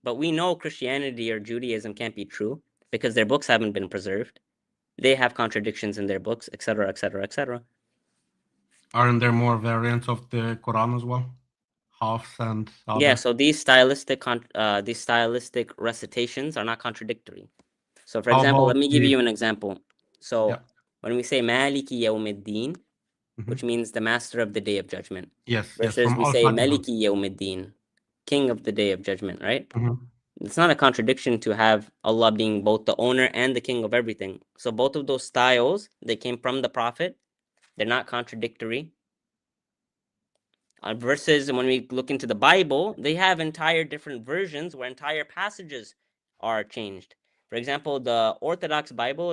But we know Christianity or Judaism can't be true because their books haven't been preserved. They have contradictions in their books, etc., etc., etc. Aren't there more variants of the Quran as well? Hafs and Yeah, other. so these stylistic recitations are not contradictory. So, for How example, let about me give the you an example. yeah? So, when we say Maliki Yawmiddin, Mhm. which means the master of the day of judgment, Yes, yes, versus from we Al say Fatiha. Maliki Yawmiddin, king of the day of judgment, right? Mhm. It's not a contradiction to have Allah being both the owner and the king of everything. So both of those styles, they came from the Prophet. They're not contradictory. Versus when we look into the Bible, they have entire different versions where entire passages are changed. For example, the Orthodox Bible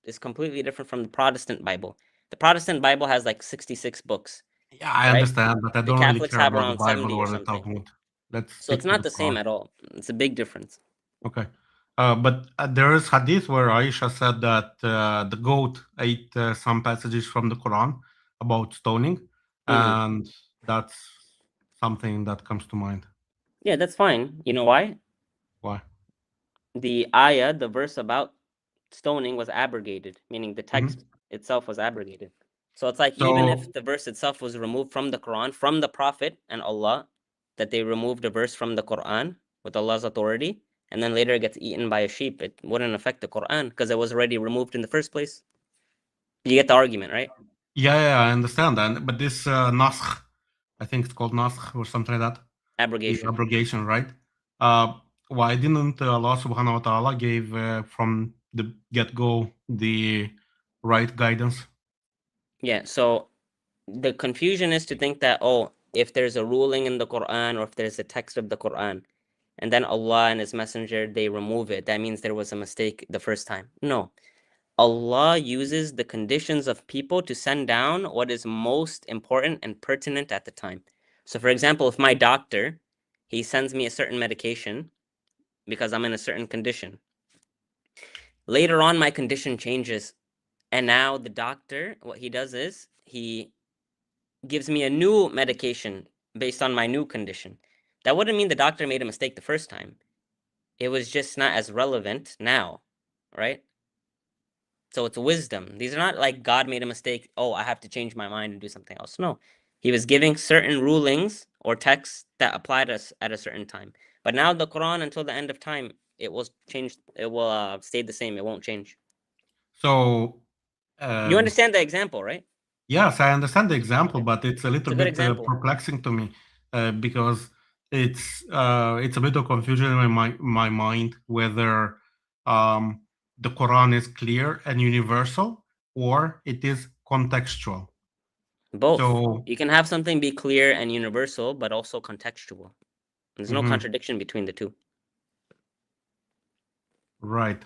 is completely different from the Protestant Bible. The Protestant Bible has like 66 books, Yeah, I right? understand, but I The don't really Catholics care have about the around Bible 70 or or the something. Talmud. Let's So it's stick to not the the same Quran. at all. It's a big difference. Okay. But there is hadith where Aisha said that the goat ate some passages from the Quran about stoning, Hmm. and that's something that comes to mind. Yeah, that's fine. You know why? Why? The ayah, the verse about stoning, was abrogated, meaning the Hmm. text itself was abrogated. So it's like even So if the verse itself was removed from the Quran, from the Prophet and Allah, that they removed a verse from the Quran with Allah's authority, and then later it gets eaten by a sheep, it wouldn't affect the Quran because it was already removed in the first place. You get the argument, right? yeah, I understand that. But this naskh, I think it's called naskh or something like that, the Abrogation. abrogation, right? Uh, why didn't Allah Subhanahu wa Taala gave from the get go the right guidance? Yeah, so the confusion is to think that, oh, if there's a ruling in the Quran or if there's a text of the Quran, and then Allah and His Messenger, they remove it, that means there was a mistake the first time. No. Allah uses the conditions of people to send down what is most important and pertinent at the time. So, for example, if my doctor, he sends me a certain medication because I'm in a certain condition. Later on, my condition changes. And now the doctor, what he does is he gives me a new medication based on my new condition. That wouldn't mean the doctor made a mistake the first time. It was just not as relevant now, right? So it's wisdom. These are not like God made a mistake. Oh, I have to change my mind and do something else. No, He was giving certain rulings or texts that applied us at a certain time. But now the Quran, until the end of time, it will change. It will stay the same. It won't change. So You um, understand the example, right? yes, I understand the example, Okay, but it's a it's little a good bit example. perplexing to me because it's a bit of confusion in my mind whether um, the Quran is clear and universal or it is contextual. Both. So, You can have something be clear and universal, but also contextual. There's no mhm, contradiction between the two. right.